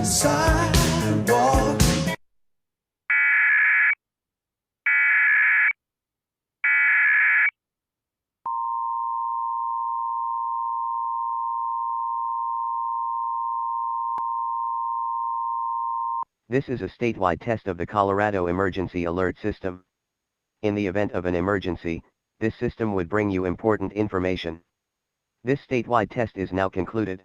sidewalk. This is a statewide test of the Colorado Emergency Alert System. In the event of an emergency, this system would bring you important information. This statewide test is now concluded.